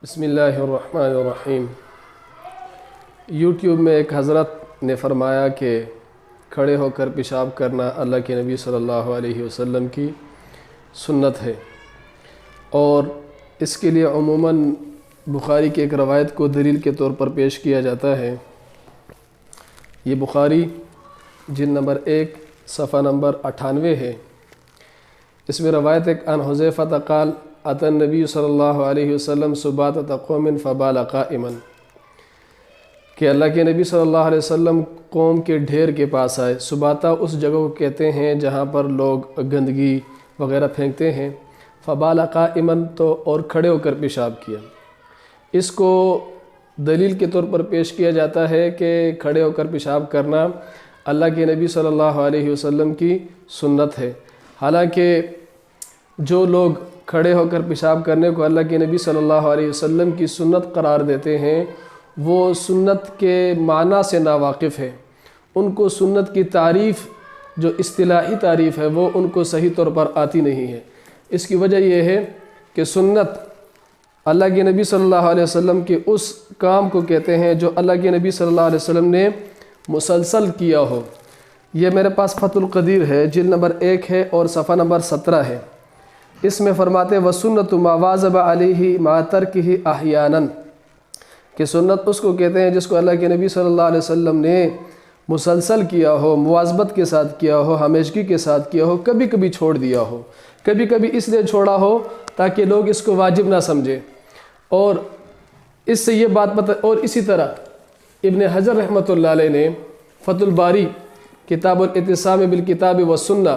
بسم اللہ الرحمن الرحیم۔ یوٹیوب میں ایک حضرت نے فرمایا کہ کھڑے ہو کر پیشاب کرنا اللہ کے نبی صلی اللہ علیہ وسلم کی سنت ہے، اور اس کے لیے عموماً بخاری کی ایک روایت کو دلیل کے طور پر پیش کیا جاتا ہے۔ یہ بخاری جلد نمبر 1 صفحہ نمبر 98 ہے۔ اس میں روایت ایک عن حذیفہ قال اتى النبی صلی اللہ علیہ وسلم سباتۃ قوم فبال قائما، کہ اللہ کے نبی صلی اللہ علیہ وسلم قوم کے ڈھیر کے پاس آئے۔ سباتا اس جگہ کو کہتے ہیں جہاں پر لوگ گندگی وغیرہ پھینکتے ہیں۔ فبال قائما تو اور کھڑے ہو کر پیشاب کیا۔ اس کو دلیل کے طور پر پیش کیا جاتا ہے کہ کھڑے ہو کر پیشاب کرنا اللہ کے نبی صلی اللہ علیہ وسلم کی سنت ہے۔ حالانکہ جو لوگ کھڑے ہو کر پیشاب کرنے کو اللہ کے نبی صلی اللہ علیہ وسلم کی سنت قرار دیتے ہیں، وہ سنت کے معنی سے ناواقف ہے۔ ان کو سنت کی تعریف جو اصطلاحی تعریف ہے وہ ان کو صحیح طور پر آتی نہیں ہے۔ اس کی وجہ یہ ہے کہ سنت اللہ کے نبی صلی اللہ علیہ وسلم کے اس کام کو کہتے ہیں جو اللہ کے نبی صلی اللہ علیہ وسلم نے مسلسل کیا ہو۔ یہ میرے پاس فتح القدیر ہے، جلد نمبر 1 ہے اور صفحہ نمبر 17 ہے۔ اس میں فرماتے وَسُنَّةُ مَا وَاظَبَ عَلَيْهِ مَعَ تَرْكِهِ أَحْيَانًا، کہ سنت اس کو کہتے ہیں جس کو اللہ کے نبی صلی اللہ علیہ وسلم نے مسلسل کیا ہو، مواظبت کے ساتھ کیا ہو، ہمیشگی کے ساتھ کیا ہو، کبھی کبھی چھوڑ دیا ہو، کبھی کبھی اس لیے چھوڑا ہو تاکہ لوگ اس کو واجب نہ سمجھیں۔ اور اس سے یہ بات پتہ، اور اسی طرح ابن حجر رحمۃ اللہ علیہ نے فتح الباری کتاب الاعتصام بالکتاب والسنہ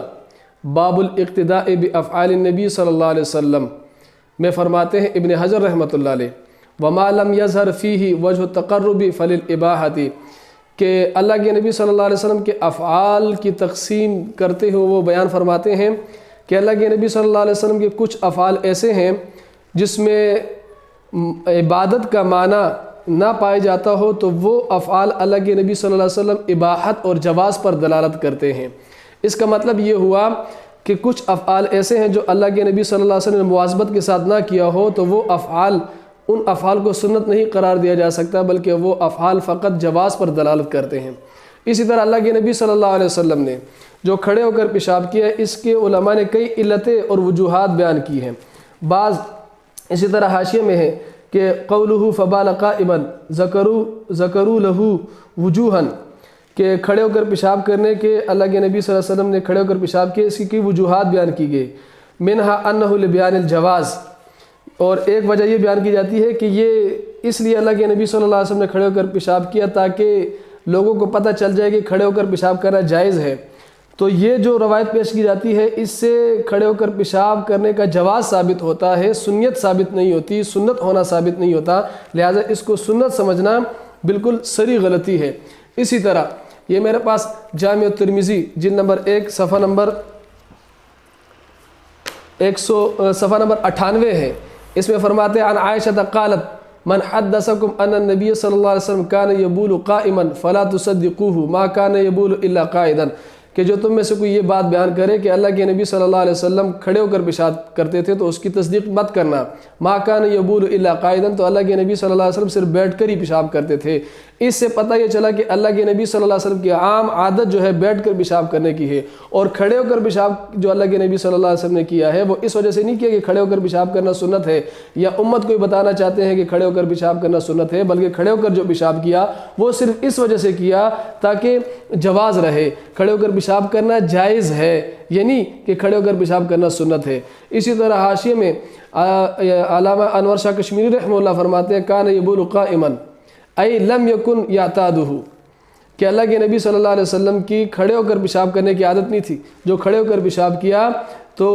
باب الاقتداء بافعال النبی صلی اللہ علیہ وسلم میں فرماتے ہیں ابن حجر رحمۃ اللہ علیہ وما لم يظهر فيه وجه التقرب فللاباحة، کہ اللہ کے نبی صلی اللہ علیہ وسلم کے افعال کی تقسیم کرتے ہوئے وہ بیان فرماتے ہیں کہ اللہ کے نبی صلی اللہ علیہ وسلم کے کچھ افعال ایسے ہیں جس میں عبادت کا معنی نہ پایا جاتا ہو تو وہ افعال اللہ کے نبی صلی اللہ علیہ وسلم اباحت اور جواز پر دلالت کرتے ہیں۔ اس کا مطلب یہ ہوا کہ کچھ افعال ایسے ہیں جو اللہ کے نبی صلی اللہ علیہ وسلم نے مواظبت کے ساتھ نہ کیا ہو تو وہ افعال، ان افعال کو سنت نہیں قرار دیا جا سکتا، بلکہ وہ افعال فقط جواز پر دلالت کرتے ہیں۔ اسی طرح اللہ کے نبی صلی اللہ علیہ وسلم نے جو کھڑے ہو کر پیشاب کیا، اس کے علماء نے کئی علتیں اور وجوہات بیان کی ہیں۔ بعض اسی طرح حاشیے میں ہے کہ قولہ فبال قائما ذکروا لہ وجوہا، کہ کھڑے ہو کر پیشاب کرنے کے اللہ کے نبی صلی اللہ علیہ وسلم نے کھڑے ہو کر پیشاب کیے، اس کی وجوہات بیان کی گئی۔ منہا انہ لبیان الجواز، اور ایک وجہ یہ بیان کی جاتی ہے کہ یہ اس لیے اللہ کے نبی صلی اللہ علیہ وسلم نے کھڑے ہو کر پیشاب کیا تاکہ لوگوں کو پتہ چل جائے کہ کھڑے ہو کر پیشاب کرنا جائز ہے۔ تو یہ جو روایت پیش کی جاتی ہے اس سے کھڑے ہو کر پیشاب کرنے کا جواز ثابت ہوتا ہے، سنیت ثابت نہیں ہوتی، سنت ہونا ثابت نہیں ہوتا، لہٰذا اس کو سنت سمجھنا بالکل صریح غلطی ہے۔ اسی طرح یہ میرے پاس جامع الترمذی جلد نمبر 1 صفحہ نمبر 98 ہے۔ اس میں فرماتے ہیں عن عائشہ قالت من حدثکم ان النبی صلی اللہ علیہ وسلم کان یبول قائما فلا تصدقوه ما کان یبول الا قائدا، کہ جو تم میں سے کوئی یہ بات بیان کرے کہ اللہ کے نبی صلی اللہ علیہ وسلم کھڑے ہو کر پیشاب کرتے تھے تو اس کی تصدیق مت کرنا۔ ما کان یبول الا قائدا، تو اللہ کے نبی صلی اللہ علیہ وسلم صرف بیٹھ کر ہی پیشاب کرتے تھے۔ اس سے پتہ یہ چلا کہ اللہ کے نبی صلی اللہ علیہ وسلم کی عام عادت جو ہے بیٹھ کر پیشاب کرنے کی ہے، اور کھڑے ہو کر پیشاب جو اللہ کے نبی صلی اللہ علیہ وسلم نے کیا ہے وہ اس وجہ سے نہیں کیا کہ کھڑے ہو کر پیشاب کرنا سنت ہے یا امت کو بتانا چاہتے ہیں کہ کھڑے ہو کر پیشاب کرنا سنت ہے، بلکہ کھڑے ہو کر جو پیشاب کیا وہ صرف اس وجہ سے کیا تاکہ جواز رہے، کھڑے ہو کر پیشاب کرنا جائز ہے، یعنی کہ کھڑے ہو کر پیشاب کرنا سنت ہے۔ اسی طرح حاشیے میں علامہ انور شاہ کشمیری رحمہ اللہ فرماتے ہیں کان یبول قائما ای لم یکن یعتادہ، کہ اللہ کے نبی صلی اللہ علیہ وسلم کی کھڑے ہو کر پیشاب کرنے کی عادت نہیں تھی، جو کھڑے ہو کر پیشاب کیا تو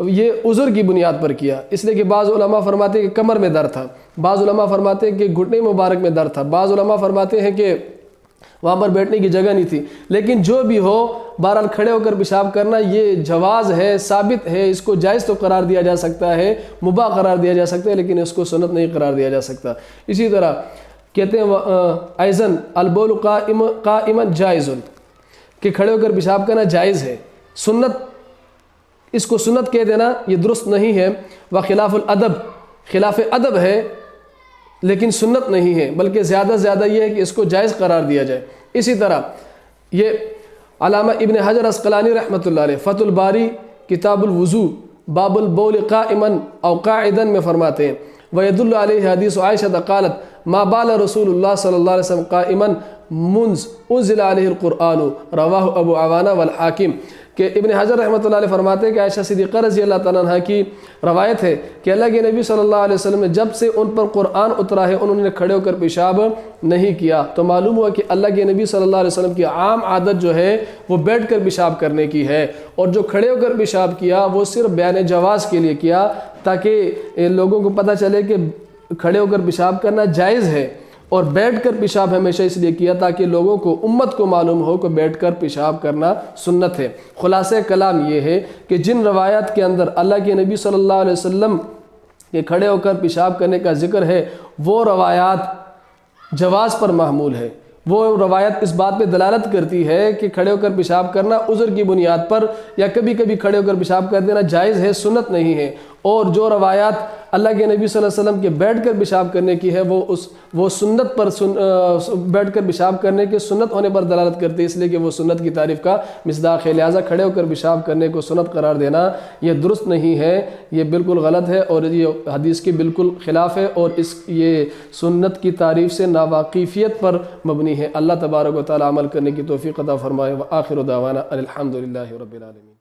یہ عذر کی بنیاد پر کیا، اس لیے کہ بعض علماء فرماتے ہیں کہ کمر میں درد تھا، بعض علماء فرماتے ہیں کہ گھٹنے مبارک میں درد تھا، بعض علماء فرماتے ہیں کہ وہاں پر بیٹھنے کی جگہ نہیں تھی، لیکن جو بھی ہو بہرحال کھڑے ہو کر پیشاب کرنا یہ جواز ہے، ثابت ہے، اس کو جائز تو قرار دیا جا سکتا ہے، مباح قرار دیا جا سکتا ہے، لیکن اس کو سنت نہیں قرار دیا جا سکتا۔ اسی طرح کہتے ہیں ایزن البول قائما جائز، کہ کھڑے ہو کر پیشاب کرنا جائز ہے، سنت اس کو سنت کہہ دینا یہ درست نہیں ہے۔ وخلاف الادب، خلاف ادب ہے لیکن سنت نہیں ہے، بلکہ زیادہ سے زیادہ یہ ہے کہ اس کو جائز قرار دیا جائے۔ اسی طرح یہ علامہ ابن حجر عسقلانی رحمۃ اللہ علیہ فتح الباری کتاب الوضو باب البول قائما او قاعدا میں فرماتے ہیں وَيَدُلُّ عَلَيْهِ حدیث عائشہ قالت ما بال رسول اللہ صلی اللہ علیہ وسلم قائما منذ انزل علیہ القرآن رواہ ابو عوانہ والحاکم، کہ ابن حجر رحمۃ اللہ علیہ فرماتے ہیں کہ عائشہ صدیقہ رضی اللہ تعالیٰ عنہ کی روایت ہے کہ اللہ کے نبی صلی اللہ علیہ وسلم نے جب سے ان پر قرآن اترا ہے انہوں نے کھڑے ہو کر پیشاب نہیں کیا۔ تو معلوم ہوا کہ اللہ کے نبی صلی اللہ علیہ وسلم کی عام عادت جو ہے وہ بیٹھ کر پیشاب کرنے کی ہے، اور جو کھڑے ہو کر پیشاب کیا وہ صرف بیان جواز کے لیے کیا، تاکہ لوگوں کو پتہ چلے کہ کھڑے ہو کر پیشاب کرنا جائز ہے، اور بیٹھ کر پیشاب ہمیشہ اس لیے کیا تاکہ لوگوں کو امت کو معلوم ہو کہ بیٹھ کر پیشاب کرنا سنت ہے۔ خلاصہ کلام یہ ہے کہ جن روایات کے اندر اللہ کے نبی صلی اللہ علیہ وسلم کے کھڑے ہو کر پیشاب کرنے کا ذکر ہے وہ روایات جواز پر محمول ہے، وہ روایت اس بات پہ دلالت کرتی ہے کہ کھڑے ہو کر پیشاب کرنا عذر کی بنیاد پر یا کبھی کبھی کھڑے ہو کر پیشاب کر دینا جائز ہے، سنت نہیں ہے۔ اور جو روایات اللہ کے نبی صلی اللہ علیہ وسلم کے بیٹھ کر پیشاب کرنے کی ہے وہ سنت پر بیٹھ کر پیشاب کرنے کے سنت ہونے پر دلالت کرتی ہے، اس لیے کہ وہ سنت کی تعریف کا مصداق ہے۔ لہٰذا کھڑے ہو کر پیشاب کرنے کو سنت قرار دینا یہ درست نہیں ہے، یہ بالکل غلط ہے، اور یہ حدیث کے بالکل خلاف ہے، اور یہ سنت کی تعریف سے ناواقفیت پر مبنی ہے۔ اللہ تبارک و تعالی عمل کرنے کی توفیق عطا فرمائے۔ وآخر دعوانا الحمدللہ رب العالمین۔